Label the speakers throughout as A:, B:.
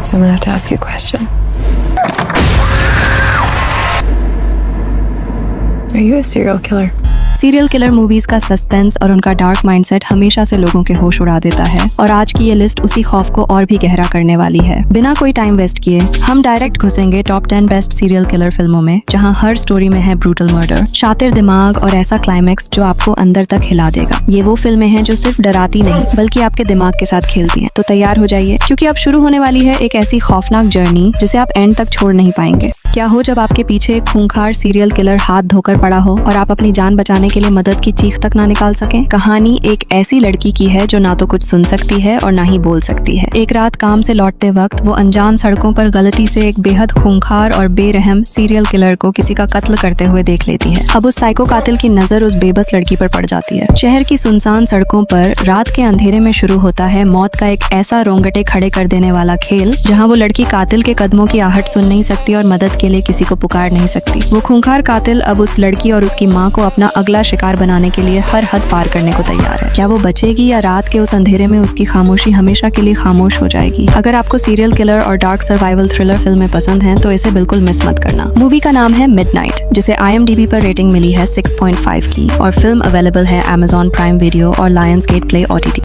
A: So I'm gonna have to ask you a question. Are you a serial killer?
B: Serial killer movies का suspense और उनका dark mindset हमेशा से लोगों के होश उड़ा देता है और आज की ये लिस्ट उसी खौफ को और भी गहरा करने वाली है। बिना कोई टाइम वेस्ट किए हम डायरेक्ट घुसेंगे टॉप 10 बेस्ट सीरियल किलर फिल्मों में, जहां हर स्टोरी में है ब्रूटल मर्डर, शातिर दिमाग और ऐसा क्लाइमैक्स जो आपको अंदर तक हिला देगा। ये वो फिल्में हैं जो सिर्फ डराती नहीं बल्कि आपके दिमाग के साथ खेलती हैं। तो तैयार हो जाइए क्योंकि अब शुरू होने वाली है एक ऐसी खौफनाक जर्नी जिसे आप एंड तक छोड़ नहीं पाएंगे। क्या हो जब आपके पीछे एक खूंखार सीरियल किलर हाथ धोकर पड़ा हो और आप अपनी जान बचाने के लिए मदद की चीख तक ना निकाल सकें। कहानी एक ऐसी लड़की की है जो ना तो कुछ सुन सकती है और ना ही बोल सकती है। एक रात काम से लौटते वक्त वो अनजान सड़कों पर गलती से एक बेहद खूंखार और बेरहम सीरियल किलर को किसी का कत्ल करते हुए देख लेती है। अब उस साइको कातिल की नजर उस बेबस लड़की पर पड़ जाती है। शहर की सुनसान सड़कों पर रात के अंधेरे में शुरू होता है मौत का एक ऐसा रोंगटे खड़े कर देने वाला खेल, जहाँ वो लड़की कातिल के कदमों की आहट सुन नहीं सकती और मदद के लिए किसी को पुकार नहीं सकती। वो खूंखार कातिल अब उस लड़की और उसकी माँ को अपना अगला शिकार बनाने के लिए हर हद पार करने को तैयार है। क्या वो बचेगी या रात के उस अंधेरे में उसकी खामोशी हमेशा के लिए खामोश हो जाएगी? अगर आपको सीरियल किलर और डार्क सर्वाइवल थ्रिलर फिल्में पसंद हैं तो इसे बिल्कुल मिस मत करना। मूवी का नाम है मिडनाइट, जिसे IMDb पर रेटिंग मिली है 6.5 की और फिल्म अवेलेबल है Amazon प्राइम वीडियो और Lionsgate Play OTT।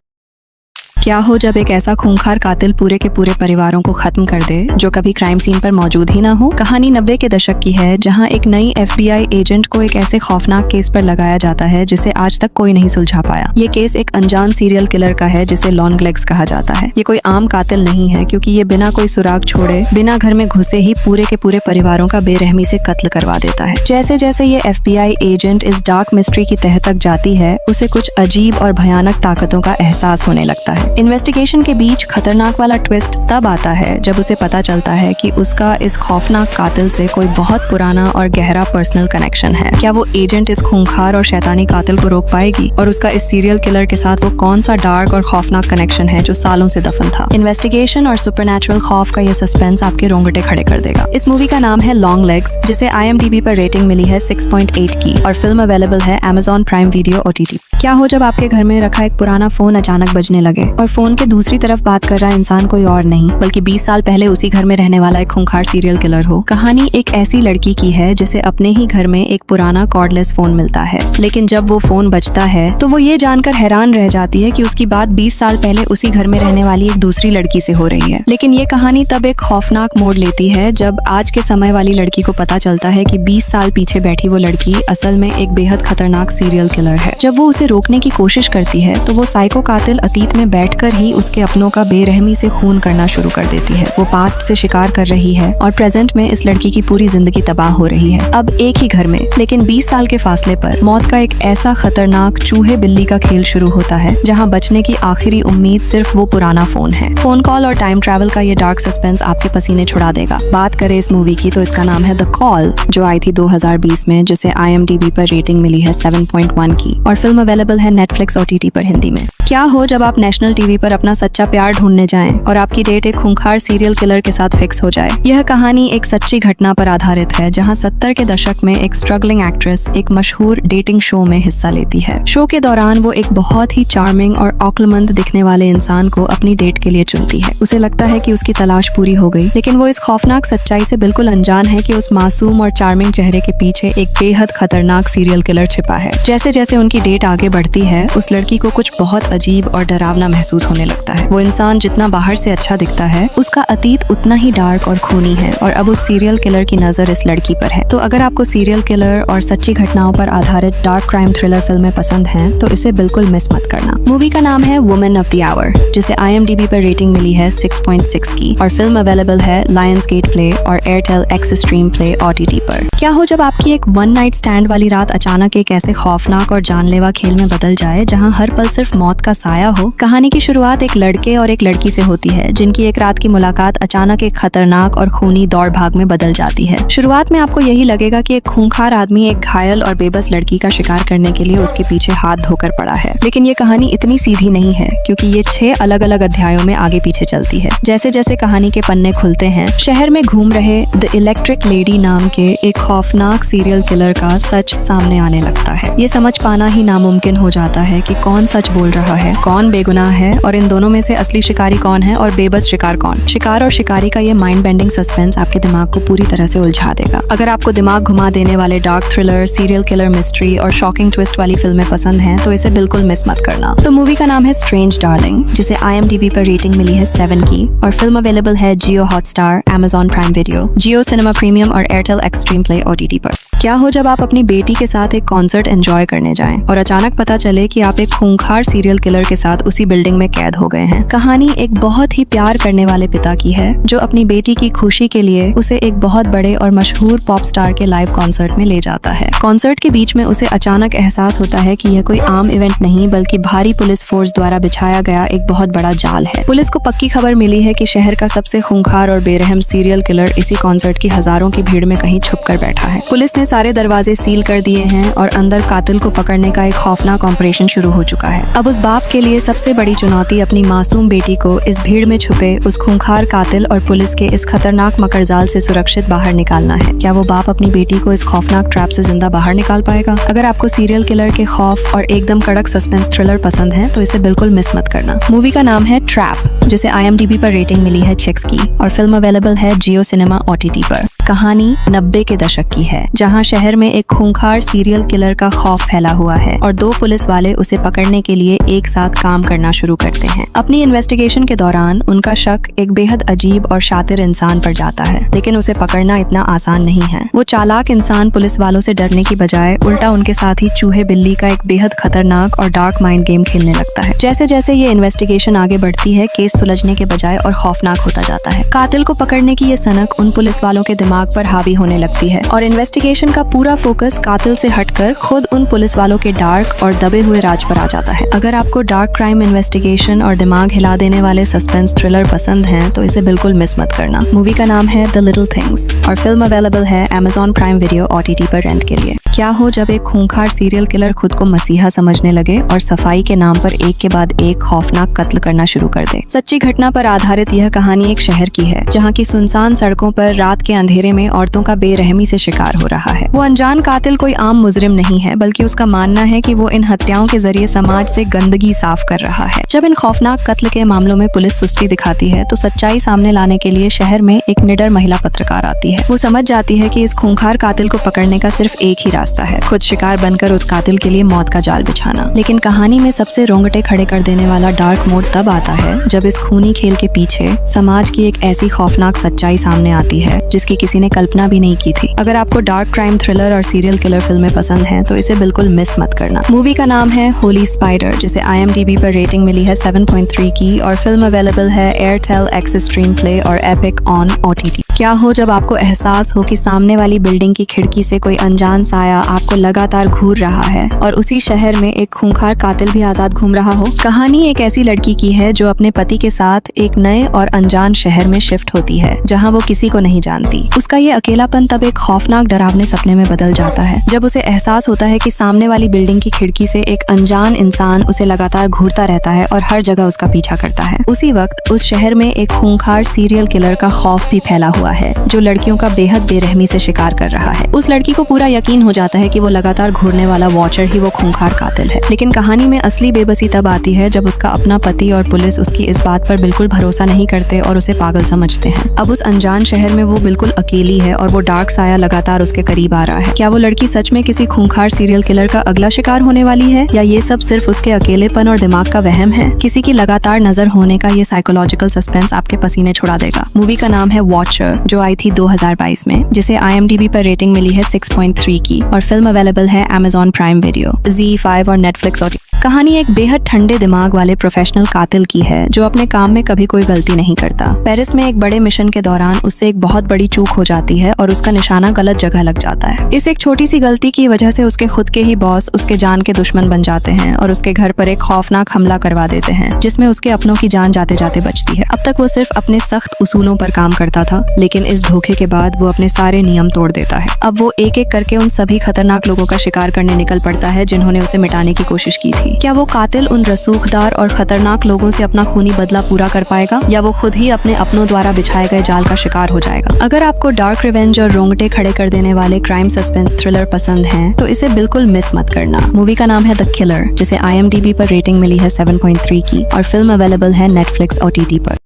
B: क्या हो जब एक ऐसा खूंखार कातिल पूरे के पूरे परिवारों को खत्म कर दे जो कभी क्राइम सीन पर मौजूद ही ना हो। कहानी 90 के दशक की है, जहां एक नई FBI एजेंट को एक ऐसे खौफनाक केस पर लगाया जाता है जिसे आज तक कोई नहीं सुलझा पाया। ये केस एक अनजान सीरियल किलर का है जिसे लॉन्ग लेग्स कहा जाता है। ये कोई आम कातिल नहीं है क्योंकि ये बिना कोई सुराग छोड़े बिना घर में घुसे ही पूरे के पूरे परिवारों का बेरहमी से कत्ल करवा देता है। जैसे जैसे ये FBI एजेंट इस डार्क मिस्ट्री की तह तक जाती है, उसे कुछ अजीब और भयानक ताकतों का एहसास होने लगता है। इन्वेस्टिगेशन के बीच खतरनाक वाला ट्विस्ट तब आता है जब उसे पता चलता है कि उसका इस खौफनाक कातिल से कोई बहुत पुराना और गहरा पर्सनल कनेक्शन है। क्या वो एजेंट इस खूंखार और शैतानी कातिल को रोक पाएगी और उसका इस सीरियल किलर के साथ वो कौन सा डार्क और खौफनाक कनेक्शन है जो सालों से दफन था? इन्वेस्टिगेशन और सुपरनैचुरल खौफ का ये सस्पेंस आपके रोंगटे खड़े कर देगा। इस मूवी का नाम है लॉन्ग लेग्स, जिसे IMDb पर रेटिंग मिली है 6.8 की और फिल्म अवेलेबल है Amazon प्राइम वीडियो OTT। क्या हो जब आपके घर में रखा एक पुराना फोन अचानक बजने लगे और फोन के दूसरी तरफ बात कर रहा इंसान कोई और नहीं बल्कि 20 साल पहले उसी घर में रहने वाला एक खूंखार सीरियल किलर हो? कहानी एक ऐसी लड़की की है जिसे अपने ही घर में एक पुराना कॉर्डलेस फोन मिलता है, लेकिन जब वो फोन बजता है तो वो ये जानकर हैरान रह जाती है कि उसकी बात 20 साल पहले उसी घर में रहने वाली एक दूसरी लड़की से हो रही है। लेकिन ये कहानी तब एक खौफनाक मोड़ लेती है जब आज के समय वाली लड़की को पता चलता है कि 20 साल पीछे बैठी वो लड़की असल में एक बेहद खतरनाक सीरियल किलर है। जब वो उसे रोकने की कोशिश करती है तो वो साइको कातिल अतीत में बैठकर ही उसके अपनों का बेरहमी से खून करना शुरू कर देती है। वो पास्ट से शिकार कर रही है और प्रेजेंट में इस लड़की की पूरी जिंदगी तबाह हो रही है। अब एक ही घर में लेकिन 20 साल के फासले पर मौत का एक ऐसा खतरनाक चूहे बिल्ली का खेल शुरू होता है जहां बचने की आखिरी उम्मीद सिर्फ वो पुराना फोन है। फोन कॉल और टाइम ट्रैवल का ये डार्क सस्पेंस आपके पसीने छुड़ा देगा। बात करें इस मूवी की तो इसका नाम है द कॉल, जो आई थी 2020 में, जिसे IMDb पर रेटिंग मिली है 7.1 की और फिल्म अवेलेबल है Netflix OTT पर हिंदी में। क्या हो जब आप नेशनल टीवी पर अपना सच्चा प्यार ढूंढने जाएं और आपकी डेट एक खूंखार सीरियल किलर के साथ फिक्स हो जाए? यह कहानी एक सच्ची घटना पर आधारित है जहां 70 के दशक में एक स्ट्रगलिंग एक्ट्रेस एक मशहूर डेटिंग शो में हिस्सा लेती है। शो के दौरान वो एक बहुत ही चार्मिंग और अक्लमंद दिखने वाले इंसान को अपनी डेट के लिए चुनती है। उसे लगता है कि उसकी तलाश पूरी हो गई, लेकिन वो इस खौफनाक सच्चाई से बिल्कुल अनजान है कि उस मासूम और चार्मिंग चेहरे के पीछे एक बेहद खतरनाक सीरियल किलर छिपा है। जैसे जैसे उनकी डेट आगे बढ़ती है, उस लड़की को कुछ बहुत अजीब और डरावना महसूस होने लगता है। वो इंसान जितना बाहर से अच्छा दिखता है, उसका अतीत उतना ही डार्क और खूनी है और अब उस सीरियल किलर की नजर इस लड़की पर है। तो अगर आपको सीरियल किलर और सच्ची घटनाओं पर आधारित डार्क क्राइम थ्रिलर फिल्में पसंद हैं, तो इसे बिल्कुल मिस मत करना। मूवी का नाम है वुमेन ऑफ द आवर, जिसे IMDb पर रेटिंग मिली है 6.6 की और फिल्म अवेलेबल है Lionsgate Play और Airtel Xstream Play OTT पर। क्या हो जब आपकी एक वन नाइट स्टैंड वाली रात अचानक एक ऐसे खौफनाक और जानलेवा खेल में बदल जाए जहां हर पल सिर्फ मौत का साया हो? कहानी की शुरुआत एक लड़के और एक लड़की से होती है जिनकी एक रात की मुलाकात अचानक एक खतरनाक और खूनी दौड़ भाग में बदल जाती है। शुरुआत में आपको यही लगेगा कि एक खूंखार आदमी एक घायल और बेबस लड़की का शिकार करने के लिए उसके पीछे हाथ धोकर पड़ा है, लेकिन ये कहानी इतनी सीधी नहीं है क्योंकि ये 6 अलग अलग अध्यायों में आगे पीछे चलती है। जैसे जैसे कहानी के पन्ने खुलते हैं, शहर में घूम रहे द इलेक्ट्रिक लेडी नाम के एक खौफनाक सीरियल किलर का सच सामने आने लगता है। ये समझ पाना ही नामुमकिन हो जाता है कि कौन सच बोल रहा है, कौन बेगुनाह है और इन दोनों में से असली शिकारी कौन है और बेबस शिकार कौन। शिकार और शिकारी का ये माइंड बेंडिंग सस्पेंस आपके दिमाग को पूरी तरह से उलझा देगा। अगर आपको दिमाग घुमा देने वाले dark thriller, serial killer mystery और शॉकिंग ट्विस्ट वाली फिल्में पसंद हैं तो इसे बिल्कुल मिस मत करना। तो मूवी का नाम है स्ट्रेंज डार्लिंग, जिसे IMDb पर रेटिंग मिली है 7 की और फिल्म अवेलेबल है जियो हॉटस्टार, Amazon प्राइम वीडियो, जियो सिनेमा प्रीमियम और एयरटेल एक्सट्रीम प्ले OTT पर। क्या हो जब आप अपनी बेटी के साथ एक कॉन्सर्ट एंजॉय करने जाएं और अचानक पता चले कि आप एक खूंखार सीरियल किलर के साथ उसी बिल्डिंग में कैद हो गए हैं। कहानी एक बहुत ही प्यार करने वाले पिता की है जो अपनी बेटी की खुशी के लिए उसे एक बहुत बड़े और मशहूर पॉप स्टार के लाइव कॉन्सर्ट में ले जाता है। कॉन्सर्ट के बीच में उसे अचानक एहसास होता है कि यह कोई आम इवेंट नहीं बल्कि भारी पुलिस फोर्स द्वारा बिछाया गया एक बहुत बड़ा जाल है। पुलिस को पक्की खबर मिली है कि शहर का सबसे खूंखार और बेरहम सीरियल किलर इसी कॉन्सर्ट की हजारों की भीड़ में कहीं छुप कर बैठा है। पुलिस ने सारे दरवाजे सील कर दिए हैं और अंदर कातिल को पकड़ने का एक खौफनाक ऑपरेशन शुरू हो चुका है। अब उस बाप के लिए सबसे बड़ी चुनौती अपनी मासूम बेटी को इस भीड़ में छुपे उस खूंखार कातिल और पुलिस के इस खतरनाक मकरजाल से सुरक्षित बाहर निकालना है। क्या वो बाप अपनी बेटी को इस खौफनाक ट्रैप से जिंदा बाहर निकाल पाएगा? अगर आपको सीरियल किलर के खौफ और एकदम कड़क सस्पेंस थ्रिलर पसंद है तो इसे बिल्कुल मिस मत करना। मूवी का नाम है ट्रैप, जिसे IMDb पर रेटिंग मिली है 6 की और फिल्म अवेलेबल है जियो सिनेमा OTT पर। कहानी 90 के दशक की है, जहां शहर में एक खूंखार सीरियल किलर का खौफ फैला हुआ है और 2 पुलिस वाले उसे पकड़ने के लिए एक साथ काम करना शुरू करते हैं। अपनी इन्वेस्टिगेशन के दौरान उनका शक एक बेहद अजीब और शातिर इंसान पर जाता है, लेकिन उसे पकड़ना इतना आसान नहीं है। वो चालाक इंसान पुलिस वालों से डरने की बजाय उल्टा उनके साथ ही चूहे बिल्ली का एक बेहद खतरनाक और डार्क माइंड गेम खेलने लगता है। जैसे जैसे ये इन्वेस्टिगेशन आगे बढ़ती है, केस सुलझने के बजाय और खौफनाक होता जाता है। कातिल को पकड़ने की ये सनक उन पुलिस वालों के दिमाग पर हावी होने लगती है और इन्वेस्टिगेशन का पूरा फोकस कातिल से हटकर खुद उन पुलिस वालों के डार्क और दबे हुए राज पर आ जाता है। अगर आपको डार्क क्राइम इन्वेस्टिगेशन और दिमाग हिला देने वाले सस्पेंस थ्रिलर पसंद हैं तो इसे बिल्कुल मिस मत करना। मूवी का नाम है द लिटिल थिंग्स और फिल्म अवेलेबल है Amazon प्राइम वीडियो OTT पर रेंट के लिए। क्या हो जब एक खूंखार सीरियल किलर खुद को मसीहा समझने लगे और सफाई के नाम पर एक के बाद एक खौफनाक कत्ल करना शुरू कर दे। सच्ची घटना पर आधारित यह कहानी एक शहर की है जहाँ की सुनसान सड़कों पर रात के अंधेरे में औरतों का बेरहमी से शिकार हो रहा है। वो अनजान कातिल कोई आम मुजरिम नहीं है, बल्कि उसका मानना है कि वो इन हत्याओं के जरिए समाज से गंदगी साफ कर रहा है। जब इन खौफनाक कत्ल के मामलों में पुलिस सुस्ती दिखाती है तो सच्चाई सामने लाने के लिए शहर में एक निडर महिला पत्रकार आती है। वो समझ जाती है कि इस खूंखार कातिल को पकड़ने का सिर्फ एक ही रास्ता है, खुद शिकार बनकर उस कातिल के लिए मौत का जाल बिछाना। लेकिन कहानी में सबसे रोंगटे खड़े कर देने वाला डार्क मोड तब आता है जब इस खूनी खेल के पीछे समाज की एक ऐसी खौफनाक सच्चाई सामने आती है जिसकी किसी ने कल्पना भी नहीं की थी। अगर आपको डार्क क्राइम थ्रिलर और सीरियल किलर फिल्में पसंद हैं तो इसे बिल्कुल मिस मत करना। मूवी का नाम है होली स्पाइडर, जिसे IMDb पर रेटिंग मिली है 7.3 की और फिल्म अवेलेबल है एयरटेल एक्सट्रीम प्ले और एपिक ऑन OTT। क्या हो जब आपको एहसास हो कि सामने वाली बिल्डिंग की खिड़की से कोई अनजान साया आपको लगातार घूर रहा है और उसी शहर में एक खूंखार कातिल भी आजाद घूम रहा हो। कहानी एक ऐसी लड़की की है जो अपने पति के साथ एक नए और अनजान शहर में शिफ्ट होती है जहां वो किसी को नहीं जानती। उसका ये अकेलापन तब एक खौफनाक डरावने सपने में बदल जाता है जब उसे एहसास होता है कि सामने वाली बिल्डिंग की खिड़की से एक अनजान इंसान उसे लगातार घूरता रहता है और हर जगह उसका पीछा करता है। उसी वक्त उस शहर में एक खूंखार सीरियल किलर का खौफ भी फैला हुआ है जो लड़कियों का बेहद बेरहमी से शिकार कर रहा है। उस लड़की को पूरा यकीन हो जाता है कि वो लगातार घूरने वाला वॉचर ही वो खूंखार कातिल है। लेकिन कहानी में असली बेबसी तब आती है जब उसका अपना पति और पुलिस उसकी इस बात पर बिल्कुल भरोसा नहीं करते और उसे पागल समझते हैं। अब उस अनजान शहर में वो बिल्कुल अकेली है और वो डार्क साया लगातार उसके करीब आ रहा है। क्या वो लड़की सच में किसी खूंखार सीरियल किलर का अगला शिकार होने वाली है या ये सब सिर्फ उसके अकेलेपन और दिमाग का वहम है? किसी की लगातार नजर होने का ये साइकोलॉजिकल सस्पेंस आपके पसीने छुड़ा देगा। मूवी का नाम है वॉचर, जो आई थी 2022 में, जिसे IMDb पर रेटिंग मिली है 6.3 की और फिल्म अवेलेबल है Amazon प्राइम वीडियो, ZEE5 और Netflix OTT। कहानी एक बेहद ठंडे दिमाग वाले प्रोफेशनल कातिल की है जो अपने काम में कभी कोई गलती नहीं करता। पेरिस में एक बड़े मिशन के दौरान उससे एक बहुत बड़ी चूक हो जाती है और उसका निशाना गलत जगह लग जाता है। इस एक छोटी सी गलती की वजह से उसके खुद के ही बॉस उसके जान के दुश्मन बन जाते हैं और उसके घर पर एक खौफनाक हमला करवा देते हैं जिसमें उसके अपनों की जान जाते जाते बचती है। अब तक वो सिर्फ अपने सख्त उसूलों पर काम करता था, लेकिन इस धोखे के बाद वो अपने सारे नियम तोड़ देता है। अब वो एक एक करके उन सभी खतरनाक लोगों का शिकार करने निकल पड़ता है जिन्होंने उसे मिटाने की कोशिश की थी। थी। क्या वो कातिल उन रसूखदार और खतरनाक लोगों से अपना खूनी बदला पूरा कर पाएगा या वो खुद ही अपने अपनों द्वारा बिछाए गए जाल का शिकार हो जाएगा? अगर आपको डार्क रिवेंज और रोंगटे खड़े कर देने वाले क्राइम सस्पेंस थ्रिलर पसंद हैं तो इसे बिल्कुल मिस मत करना। मूवी का नाम है द किलर, जिसे IMDb पर रेटिंग मिली है 7.3 की और फिल्म अवेलेबल है नेटफ्लिक्स OTT पर।